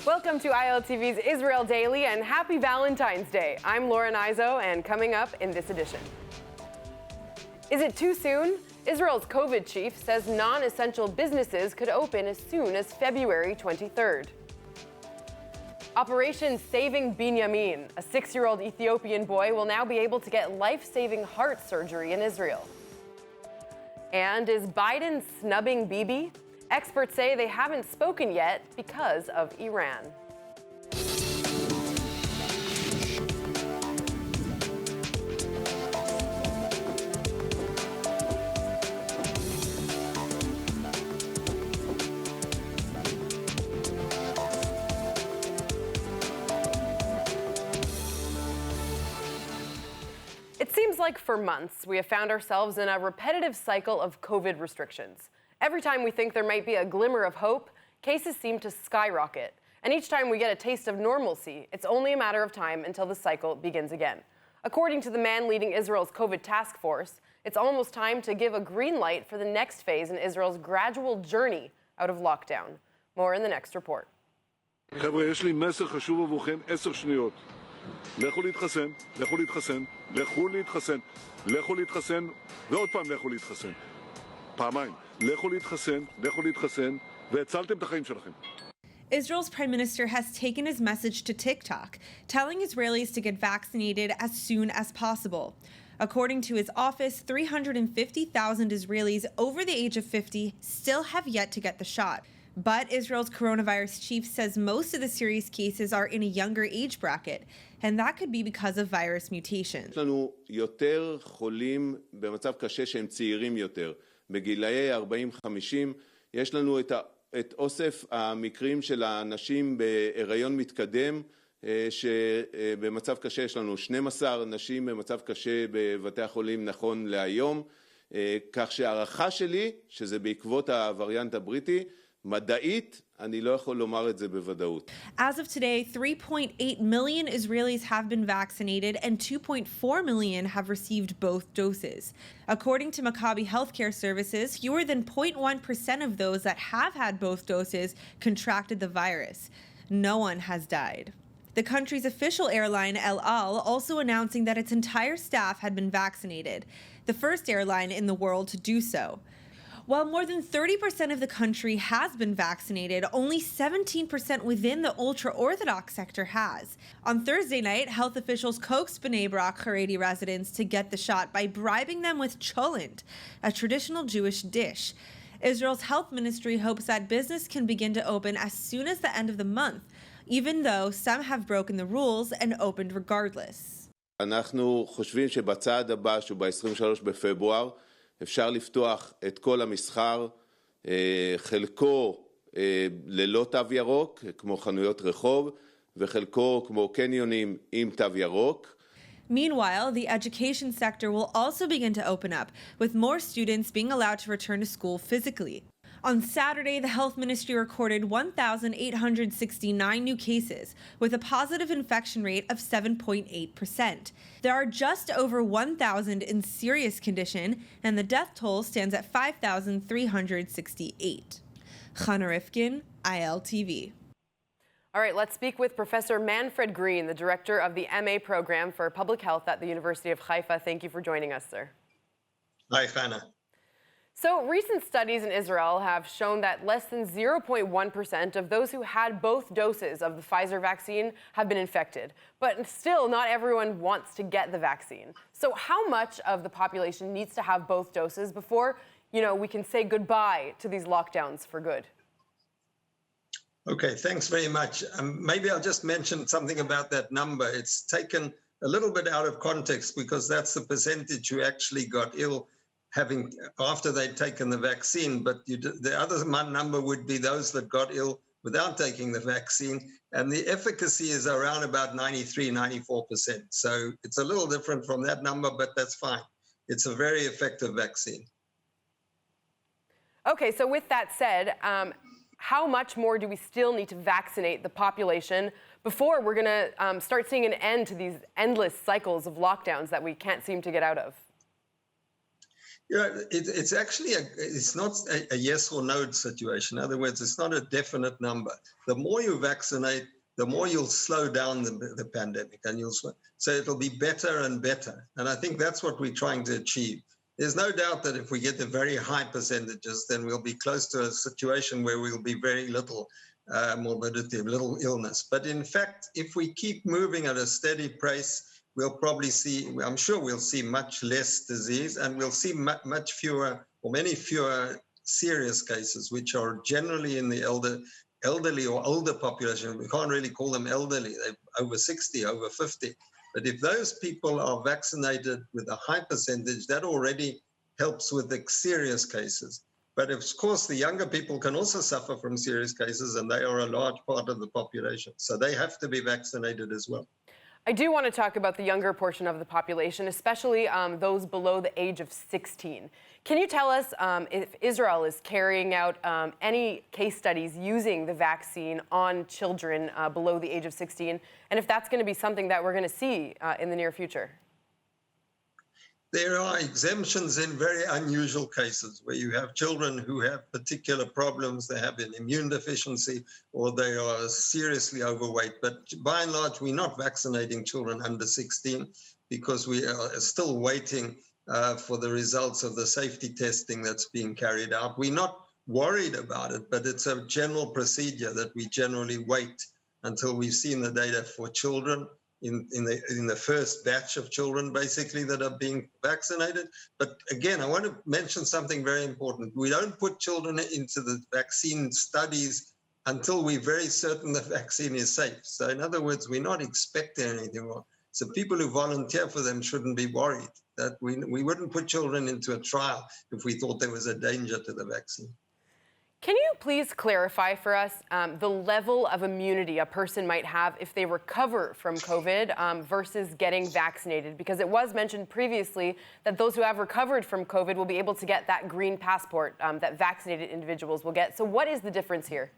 Welcome to ILTV's Israel Daily and happy Valentine's Day. I'm Laura Nizo, and coming up in this edition. Is it too soon? Israel's COVID chief says non-essential businesses could open as soon as February 23rd. Operation Saving Binyamin, a 6-year-old Ethiopian boy, will now be able to get life-saving heart surgery in Israel. And is Biden snubbing Bibi? Experts say they haven't spoken yet because of Iran. It seems like for months we have found ourselves in a repetitive cycle of COVID restrictions. Every time we think there might be a glimmer of hope, cases seem to skyrocket. And each time we get a taste of normalcy, it's only a matter of time until the cycle begins again. According to the man leading Israel's COVID task force, it's almost time to give a green light for the next phase in Israel's gradual journey out of lockdown. More in the next report. חבר'ה, יש לי מסר חשוב עבורכם, 10 שניות. לכו להתחסן, לכו להתחסן, לכו להתחסן, לכו להתחסן, ועוד פעם לכו להתחסן. פעמיים. לכו להתחסן, לכו להתחסן, והצלתם את החיים שלכם. Israel's prime minister has taken his message to TikTok, telling Israelis to get vaccinated as soon as possible. According to his office, 350,000 Israelis over the age of 50 still have yet to get the shot. But Israel's coronavirus chief says most of the serious cases are in a younger age bracket, and that could be because of virus mutations. יש לנו יותר חולים במצב קשה שהם צעירים יותר. בגילאי 40-50 יש לנו את אוסף המקרים של האנשים בהיריון מתקדם, שבמצב קשה יש לנו 12 נשים במצב קשה בבתי החולים נכון להיום, כך שהערכה שלי, שזה בעקבות הווריאנט הבריטי, מדעית, אני לא יכול לומר את זה בוודאות. As of today, 3.8 million Israelis have been vaccinated and 2.4 million have received both doses. According to Maccabi Healthcare Services, fewer than 0.1% of those that have had both doses contracted the virus. No one has died. The country's official airline, El Al, also announcing that its entire staff had been vaccinated, the first airline in the world to do so. While more than 30% of the country has been vaccinated, only 17% within the ultra-Orthodox sector has. On Thursday night, health officials coaxed Bnei Brak Haredi residents to get the shot by bribing them with cholent, a traditional Jewish dish. Israel's health ministry hopes that business can begin to open as soon as the end of the month, even though some have broken the rules and opened regardless. אנחנו חושבים שבצעד הבא, שהוא ב-23 בפברואר, אפשר לפתוח את כל המסחר, חלקו ללא תו ירוק, כמו חנויות רחוב, וחלקו כמו קניונים עם תו ירוק. Meanwhile, the education sector will also begin to open up, with more students being allowed to return to school physically. On Saturday, the health ministry recorded 1,869 new cases, with a positive infection rate of 7.8%. There are just over 1,000 in serious condition, and the death toll stands at 5,368. Chana Rifkin, ILTV. All right, let's speak with Professor Manfred Green, the director of the MA program for Public Health at the University of Haifa. Thank you for joining us, sir. Hi, Chana. So recent studies in Israel have shown that less than 0.1% of those who had both doses of the Pfizer vaccine have been infected. But still, not everyone wants to get the vaccine. So how much of the population needs to have both doses before, we can say goodbye to these lockdowns for good? Okay, thanks very much. Maybe I'll just mention something about that number. It's taken a little bit out of context because that's the percentage who actually got ill after they'd taken the vaccine, but the other number would be those that got ill without taking the vaccine, and the efficacy is around about 93-94%. So it's a little different from that number, but that's fine. It's a very effective vaccine. Okay, so with that said, how much more do we still need to vaccinate the population before we're going to start seeing an end to these endless cycles of lockdowns that we can't seem to get out of? It's actually it's not a yes or no situation. In other words, it's not a definite number. The more you vaccinate, the more you'll slow down the pandemic, and so it'll be better and better. And I think that's what we're trying to achieve. There's no doubt that if we get the very high percentages, then we'll be close to a situation where we'll be very little morbidity, little illness. But in fact, if we keep moving at a steady pace, we'll probably see, I'm sure we'll see much less disease, and we'll see much fewer or many fewer serious cases, which are generally in the elderly or older population. We can't really call them elderly. They're over 60, over 50. But if those people are vaccinated with a high percentage, that already helps with the serious cases. But of course, the younger people can also suffer from serious cases, and they are a large part of the population. So they have to be vaccinated as well. I do want to talk about the younger portion of the population, especially those below the age of 16. Can you tell us if Israel is carrying out any case studies using the vaccine on children below the age of 16, and if that's going to be something that we're going to see in the near future? There are exemptions in very unusual cases where you have children who have particular problems. They have an immune deficiency or they are seriously overweight. But by and large, we're not vaccinating children under 16 because we are still waiting for the results of the safety testing that's being carried out. We're not worried about it, but it's a general procedure that we generally wait until we've seen the data for children in the first batch of children, basically, that are being vaccinated. But again, I want to mention something very important. We don't put children into the vaccine studies until we're very certain the vaccine is safe. So in other words, we're not expecting anything wrong. So people who volunteer for them shouldn't be worried that we wouldn't put children into a trial if we thought there was a danger to the vaccine. Can you please clarify for us the level of immunity a person might have if they recover from COVID versus getting vaccinated? Because it was mentioned previously that those who have recovered from COVID will be able to get that green passport that vaccinated individuals will get. So what is the difference here?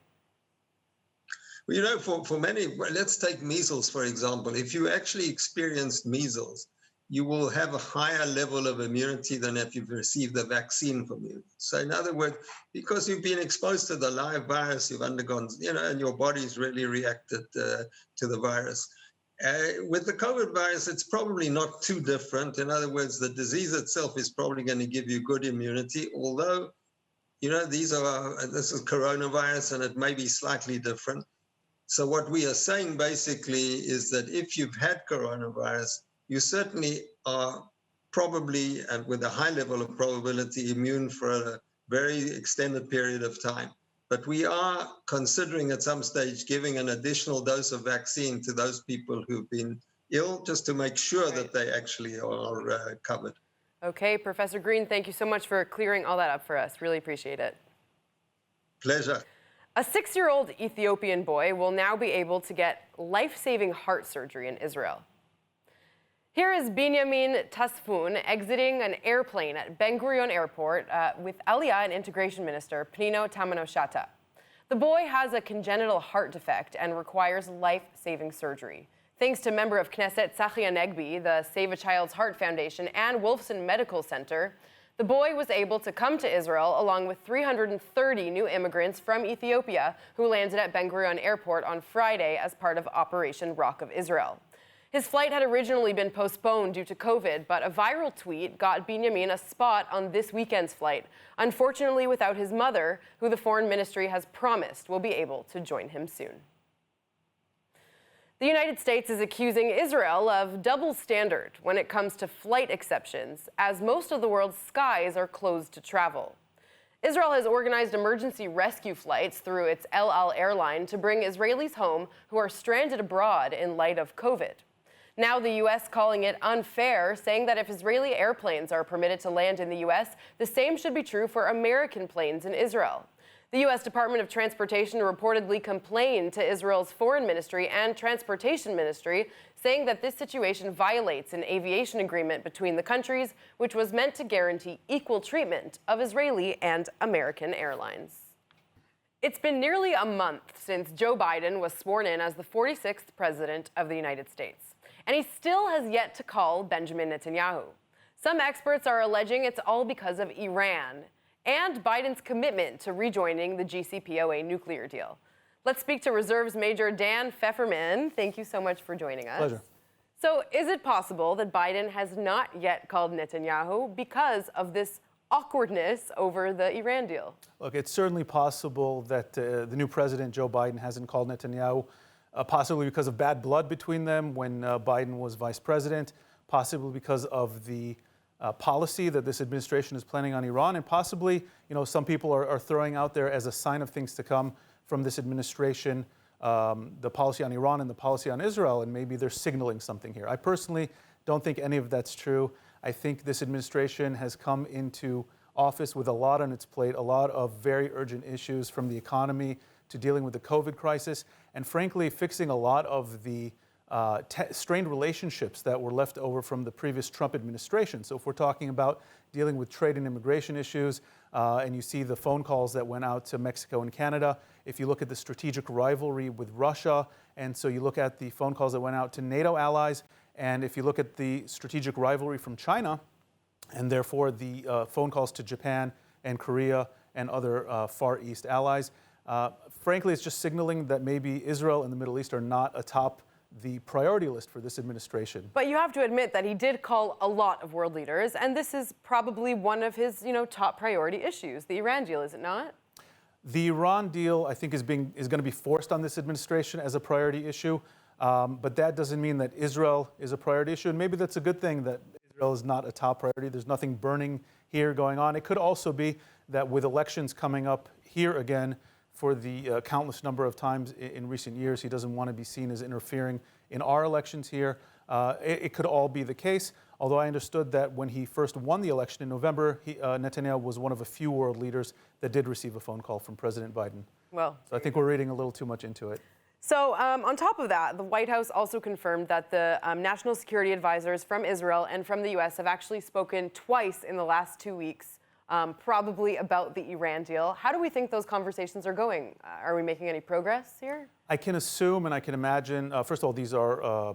Well, you know, for many, let's take measles, for example. If you actually experienced measles, you will have a higher level of immunity than if you've received the vaccine for measles. So in other words, because you've been exposed to the live virus, you've undergone, and your body's really reacted to the virus. With the COVID virus, it's probably not too different. In other words, the disease itself is probably going to give you good immunity, although, this is coronavirus and it may be slightly different. So what we are saying basically is that if you've had coronavirus, you certainly are probably, and with a high level of probability, immune for a very extended period of time. But we are considering at some stage giving an additional dose of vaccine to those people who've been ill, just to make sure that they actually are covered. Okay, Professor Green, thank you so much for clearing all that up for us. Really appreciate it. Pleasure. A 6-year-old Ethiopian boy will now be able to get life-saving heart surgery in Israel. Here is Binyamin Tasfun exiting an airplane at Ben Gurion Airport with Aliyah and Integration Minister Pnino Tamano-Shata. The boy has a congenital heart defect and requires life-saving surgery. Thanks to member of Knesset Tzachi Hanegbi, the Save a Child's Heart Foundation, and Wolfson Medical Center, the boy was able to come to Israel along with 330 new immigrants from Ethiopia who landed at Ben Gurion Airport on Friday as part of Operation Rock of Israel. His flight had originally been postponed due to COVID, but a viral tweet got Binyamin a spot on this weekend's flight, unfortunately without his mother, who the Foreign Ministry has promised will be able to join him soon. The United States is accusing Israel of double standard when it comes to flight exceptions, as most of the world's skies are closed to travel. Israel has organized emergency rescue flights through its El Al airline to bring Israelis home who are stranded abroad in light of COVID. Now the U.S. calling it unfair, saying that if Israeli airplanes are permitted to land in the U.S., the same should be true for American planes in Israel. The U.S. Department of Transportation reportedly complained to Israel's Foreign Ministry and Transportation Ministry, saying that this situation violates an aviation agreement between the countries, which was meant to guarantee equal treatment of Israeli and American airlines. It's been nearly a month since Joe Biden was sworn in as the 46th president of the United States. And he still has yet to call Benjamin Netanyahu. Some experts are alleging it's all because of Iran and Biden's commitment to rejoining the JCPOA nuclear deal. Let's speak to Reserves Major Dan Pfefferman. Thank you so much for joining us. Pleasure. So is it possible that Biden has not yet called Netanyahu because of this awkwardness over the Iran deal? Look, it's certainly possible that the new president, Joe Biden, hasn't called Netanyahu, possibly because of bad blood between them when Biden was vice president, possibly because of the policy that this administration is planning on Iran, and possibly, some people are throwing out there as a sign of things to come from this administration, the policy on Iran and the policy on Israel, and maybe they're signaling something here. I personally don't think any of that's true. I think this administration has come into office with a lot on its plate, a lot of very urgent issues, from the economy to dealing with the COVID crisis, and frankly, fixing a lot of the strained relationships that were left over from the previous Trump administration. So if we're talking about dealing with trade and immigration issues, and you see the phone calls that went out to Mexico and Canada, if you look at the strategic rivalry with Russia, and so you look at the phone calls that went out to NATO allies, and if you look at the strategic rivalry from China, and therefore the phone calls to Japan and Korea and other Far East allies, frankly, it's just signaling that maybe Israel and the Middle East are not atop the priority list for this administration. But you have to admit that he did call a lot of world leaders, and this is probably one of his, top priority issues, the Iran deal, is it not? The Iran deal, I think, is going to be forced on this administration as a priority issue, but that doesn't mean that Israel is a priority issue, and maybe that's a good thing that Israel is not a top priority. There's nothing burning here going on. It could also be that with elections coming up here again, for the countless number of times in recent years, he doesn't want to be seen as interfering in our elections here. It could all be the case, although I understood that when he first won the election in November, Netanyahu was one of a few world leaders that did receive a phone call from President Biden. Well, so I think we're reading a little too much into it. So on top of that, the White House also confirmed that the national security advisors from Israel and from the U.S. have actually spoken twice in the last 2 weeks, probably about the Iran deal. How do we think those conversations are going? Are we making any progress here? I can assume and I can imagine, first of all, these are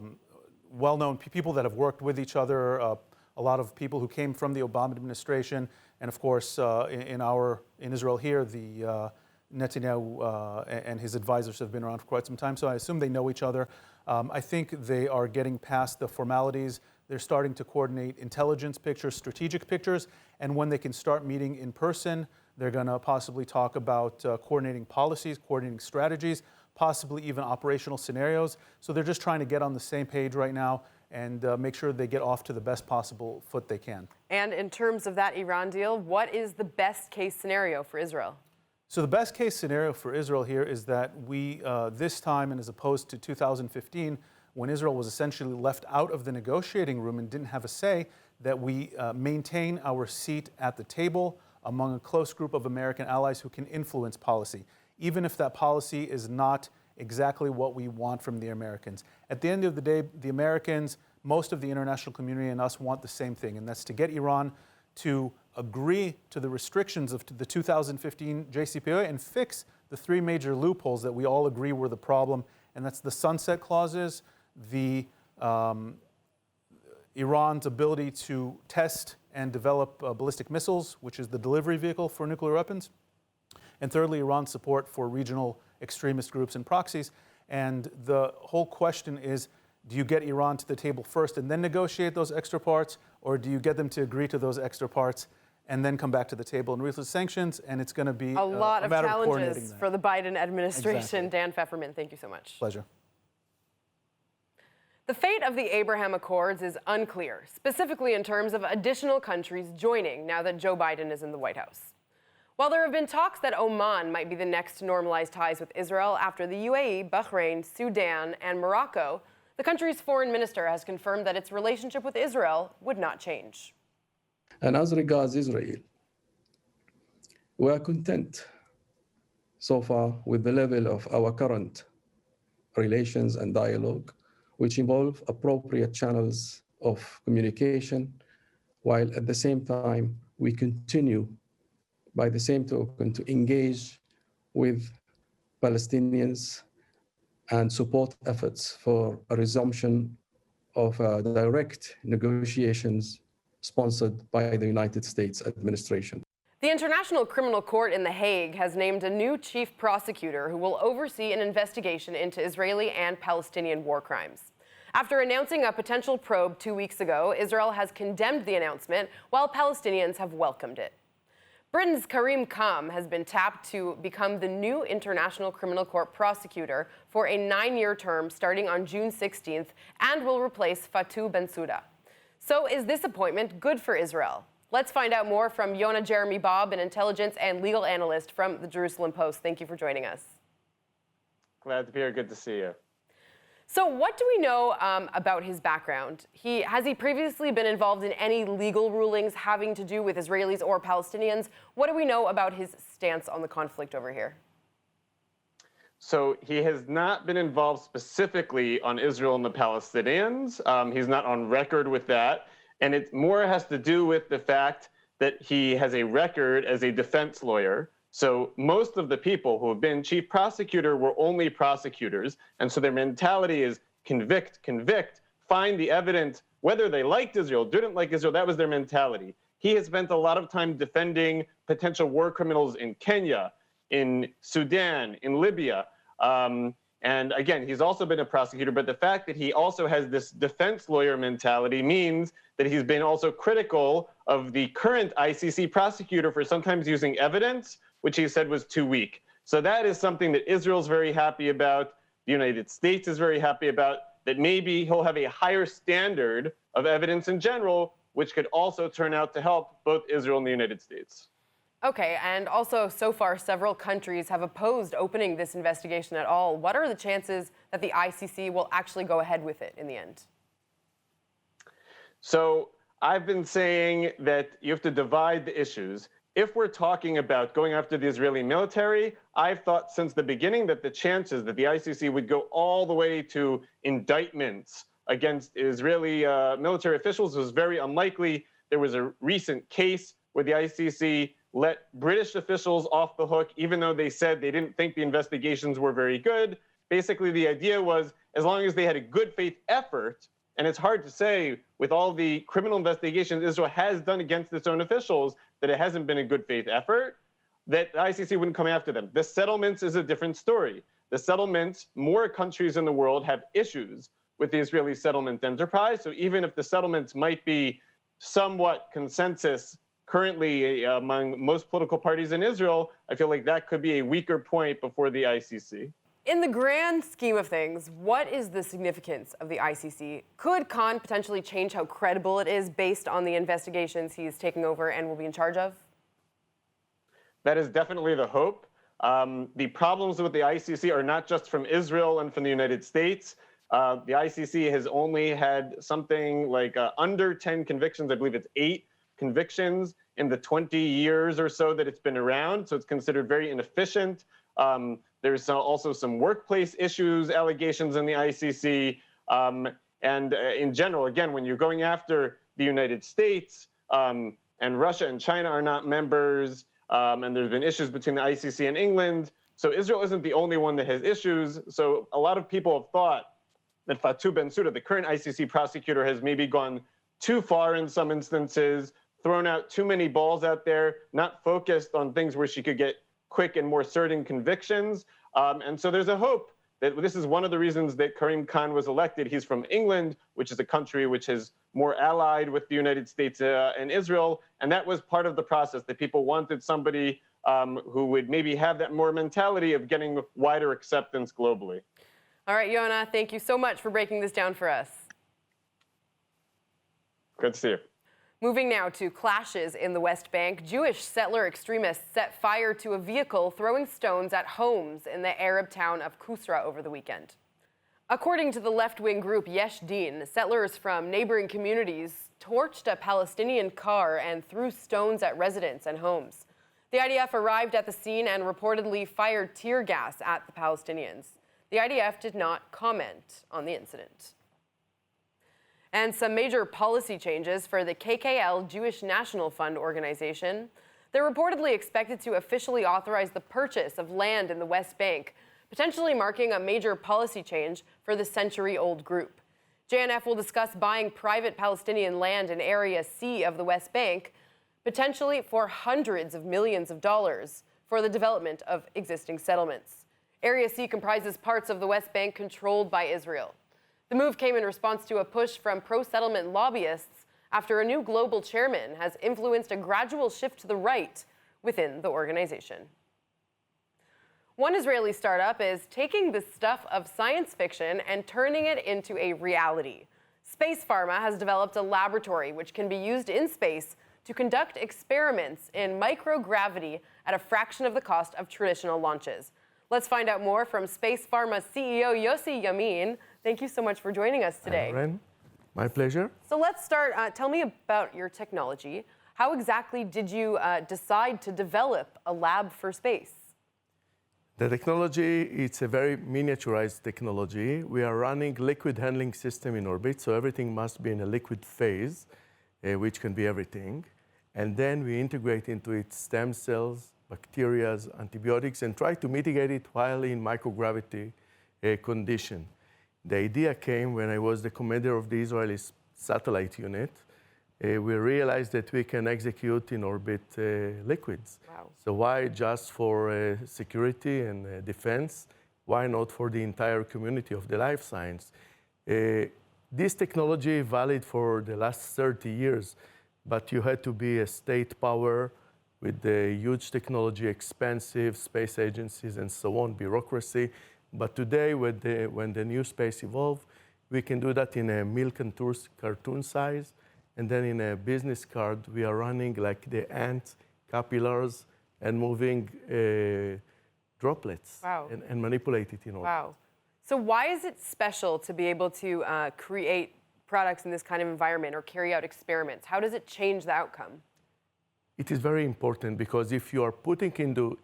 well-known people that have worked with each other, a lot of people who came from the Obama administration, and of course, in Israel here, the Netanyahu and his advisors have been around for quite some time, so I assume they know each other. I think they are getting past the formalities. They're starting to coordinate intelligence pictures, strategic pictures, and when they can start meeting in person, they're going to possibly talk about coordinating policies, coordinating strategies, possibly even operational scenarios. So they're just trying to get on the same page right now and make sure they get off to the best possible foot they can. And in terms of that Iran deal, what is the best case scenario for Israel? So the best case scenario for Israel here is that we, this time, and as opposed to 2015, when Israel was essentially left out of the negotiating room and didn't have a say, that we maintain our seat at the table among a close group of American allies who can influence policy, even if that policy is not exactly what we want from the Americans. At the end of the day, the Americans, most of the international community and us want the same thing, and that's to get Iran to agree to the restrictions of the 2015 JCPOA and fix the three major loopholes that we all agree were the problem, and that's the sunset clauses, the Iran's ability to test and develop ballistic missiles, which is the delivery vehicle for nuclear weapons, and thirdly, Iran's support for regional extremist groups and proxies. And the whole question is, do you get Iran to the table first and then negotiate those extra parts, or do you get them to agree to those extra parts and then come back to the table and release sanctions? And it's going to be a lot of challenges of for the Biden administration. Exactly. Dan Pfefferman, thank you so much. Pleasure. The fate of the Abraham Accords is unclear, specifically in terms of additional countries joining now that Joe Biden is in the White House. While there have been talks that Oman might be the next to normalize ties with Israel after the UAE, Bahrain, Sudan, and Morocco, the country's foreign minister has confirmed that its relationship with Israel would not change. And as regards Israel, we are content so far with the level of our current relations and dialogue, which involve appropriate channels of communication, while at the same time we continue, by the same token, to engage with Palestinians and support efforts for a resumption of direct negotiations sponsored by the United States administration. The International Criminal Court in The Hague has named a new chief prosecutor who will oversee an investigation into Israeli and Palestinian war crimes. After announcing a potential probe 2 weeks ago, Israel has condemned the announcement, while Palestinians have welcomed it. Britain's Karim Khan has been tapped to become the new International Criminal Court prosecutor for a 9-year term starting on June 16th and will replace Fatou Bensouda. So is this appointment good for Israel? Let's find out more from Yonah Jeremy Bob, an intelligence and legal analyst from the Jerusalem Post. Thank you for joining us. Glad to be here. Good to see you. So what do we know about his background? Has he previously been involved in any legal rulings having to do with Israelis or Palestinians? What do we know about his stance on the conflict over here? So he has not been involved specifically on Israel and the Palestinians. He's not on record with that. And it more has to do with the fact that he has a record as a defense lawyer. So most of the people who have been chief prosecutor were only prosecutors. And so their mentality is convict, convict, find the evidence, whether they liked Israel, didn't like Israel, that was their mentality. He has spent a lot of time defending potential war criminals in Kenya, in Sudan, in Libya. And again, he's also been a prosecutor, but the fact that he also has this defense lawyer mentality means that he's been also critical of the current ICC prosecutor for sometimes using evidence, which he said was too weak. So that is something that Israel's very happy about, the United States is very happy about, that maybe he'll have a higher standard of evidence in general, which could also turn out to help both Israel and the United States. Okay, and also so far several countries have opposed opening this investigation at all. What are the chances that the ICC will actually go ahead with it in the end? So I've been saying that you have to divide the issues. If we're talking about going after the Israeli military, I've thought since the beginning that the chances that the ICC would go all the way to indictments against Israeli military officials was very unlikely. There was a recent case where the ICC let British officials off the hook, even though they said they didn't think the investigations were very good. Basically, the idea was as long as they had a good faith effort, and it's hard to say with all the criminal investigations Israel has done against its own officials that it hasn't been a good faith effort, that the ICC wouldn't come after them. The settlements is a different story. The settlements, more countries in the world have issues with the Israeli settlement enterprise. So even if the settlements might be somewhat consensus currently among most political parties in Israel, I feel like that could be a weaker point before the ICC. In the grand scheme of things, what is the significance of the ICC? Could Khan potentially change how credible it is based on the investigations he's taking over and will be in charge of? That is definitely the hope. The problems with the ICC are not just from Israel and from the United States. The ICC has only had something like under 10 convictions. I believe it's 8 convictions in the 20 years or so that it's been around. So it's considered very inefficient. There's also some workplace issues, allegations in the ICC. And in general, again, when you're going after the United States and Russia and China are not members, and there's been issues between the ICC and England. So Israel isn't the only one that has issues. So a lot of people have thought that Fatou Bensouda, the current ICC prosecutor, has maybe gone too far in some instances, thrown out too many balls out there, not focused on things where she could get quick and more certain convictions. And so there's a hope that this is one of the reasons that Karim Khan was elected. He's from England, which is a country which is more allied with the United States and Israel. And that was part of the process, that people wanted somebody who would maybe have that more mentality of getting wider acceptance globally. All right, Yonah, thank you so much for breaking this down for us. Good to see you. Moving now to clashes in the West Bank. Jewish settler extremists set fire to a vehicle throwing stones at homes in the Arab town of Kusra over the weekend. According to the left-wing group Yesh Din, settlers from neighboring communities torched a Palestinian car and threw stones at residents and homes. The IDF arrived at the scene and reportedly fired tear gas at the Palestinians. The IDF did not comment on the incident. And some major policy changes for the KKL Jewish National Fund organization. They're reportedly expected to officially authorize the purchase of land in the West Bank, potentially marking a major policy change for the century-old group. JNF will discuss buying private Palestinian land in Area C of the West Bank, potentially for hundreds of millions of dollars for the development of existing settlements. Area C comprises parts of the West Bank controlled by Israel. The move came in response to a push from pro-settlement lobbyists after a new global chairman has influenced a gradual shift to the right within the organization. One Israeli startup is taking the stuff of science fiction and turning it into a reality. Space Pharma has developed a laboratory which can be used in space to conduct experiments in microgravity at a fraction of the cost of traditional launches. Let's find out more from Space Pharma CEO Yossi Yamin. Thank you so much for joining us today. Ren, my pleasure. So let's start. Tell me about your technology. How exactly did you decide to develop a lab for space? The technology, it's a very miniaturized technology. We are running liquid handling system in orbit, so everything must be in a liquid phase, which can be everything. And then we integrate into it stem cells, bacteria, antibiotics, and try to mitigate it while in microgravity condition. The idea came when I was the commander of the Israeli satellite unit. We realized that we can execute in orbit liquids. Wow. So why just for security and defense? Why not for the entire community of the life science? This technology is valid for the last 30 years, but you had to be a state power with the huge technology, expensive space agencies and so on, bureaucracy. But today, when the new space evolved, we can do that in a milk and cartoon size. And then in a business card, we are running like the ant capillaries and moving droplets. Wow. and manipulate it in orbit. Wow. So why is it special to be able to create products in this kind of environment or carry out experiments? How does it change the outcome? It is very important because if you are putting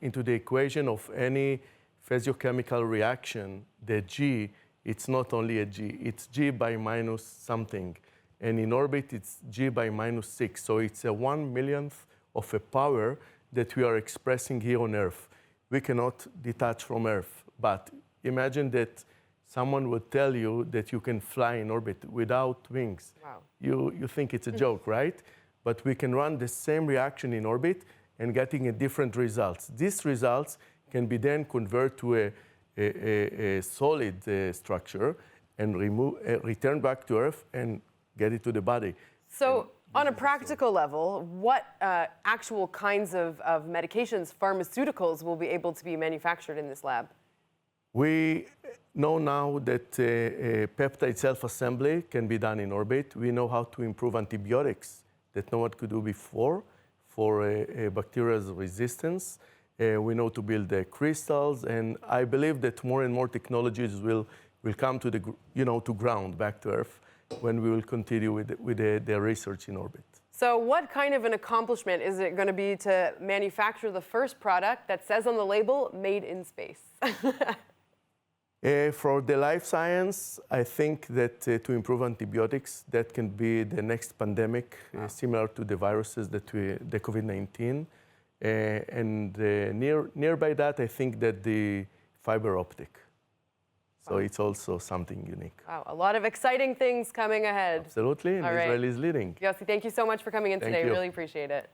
into the equation of any physiochemical reaction, the G, it's not only a G, it's G by minus something. And in orbit, it's G by minus 6. So it's a 1/1,000,000th of a power that we are expressing here on Earth. We cannot detach from Earth. But imagine that someone would tell you that you can fly in orbit without wings. Wow. You think it's a joke, right? But we can run the same reaction in orbit and getting a different results. These results can be then converted to a solid structure and return back to Earth and get it to the body. So on a practical level, what actual kinds of medications, pharmaceuticals, will be able to be manufactured in this lab? We know now that peptide self-assembly can be done in orbit. We know how to improve antibiotics that no one could do before for bacterial resistance. We know to build the crystals, and I believe that more and more technologies will come to to ground, back to Earth, when we will continue with the research in orbit. So what kind of an accomplishment is it going to be to manufacture the first product that says on the label, made in space? For the life science, I think that to improve antibiotics, that can be the next pandemic, similar to the viruses the COVID-19. And nearby that, I think that the fiber optic. So it's also something unique. Wow, a lot of exciting things coming ahead. Absolutely, and Israel is leading. Yossi, thank you so much for coming in today. We really appreciate it.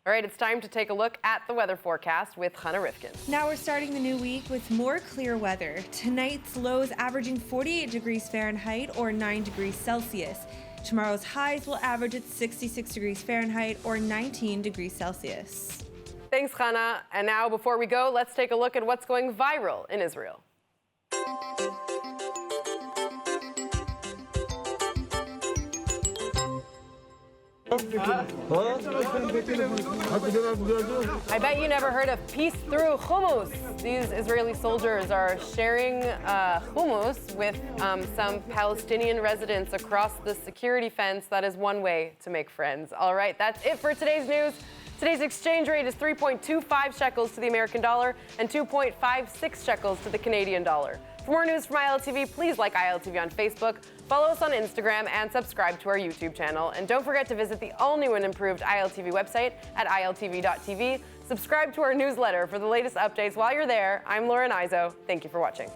All right, it's time to take a look at the weather forecast with Hannah Rifkin. Now we're starting the new week with more clear weather. Tonight's lows averaging 48 degrees Fahrenheit or 9 degrees Celsius. Tomorrow's highs will average at 66 degrees Fahrenheit or 19 degrees Celsius. Thanks, Hannah. And now, before we go, let's take a look at what's going viral in Israel. I bet you never heard of peace through hummus. These Israeli soldiers are sharing hummus with some Palestinian residents across the security fence. That is one way to make friends. All right, that's it for today's news. Today's exchange rate is 3.25 shekels to the American dollar and 2.56 shekels to the Canadian dollar. For more news from ILTV, please like ILTV on Facebook, follow us on Instagram, and subscribe to our YouTube channel. And don't forget to visit the all-new and improved ILTV website at iltv.tv. Subscribe to our newsletter for the latest updates while you're there. I'm Lauren Izzo. Thank you for watching.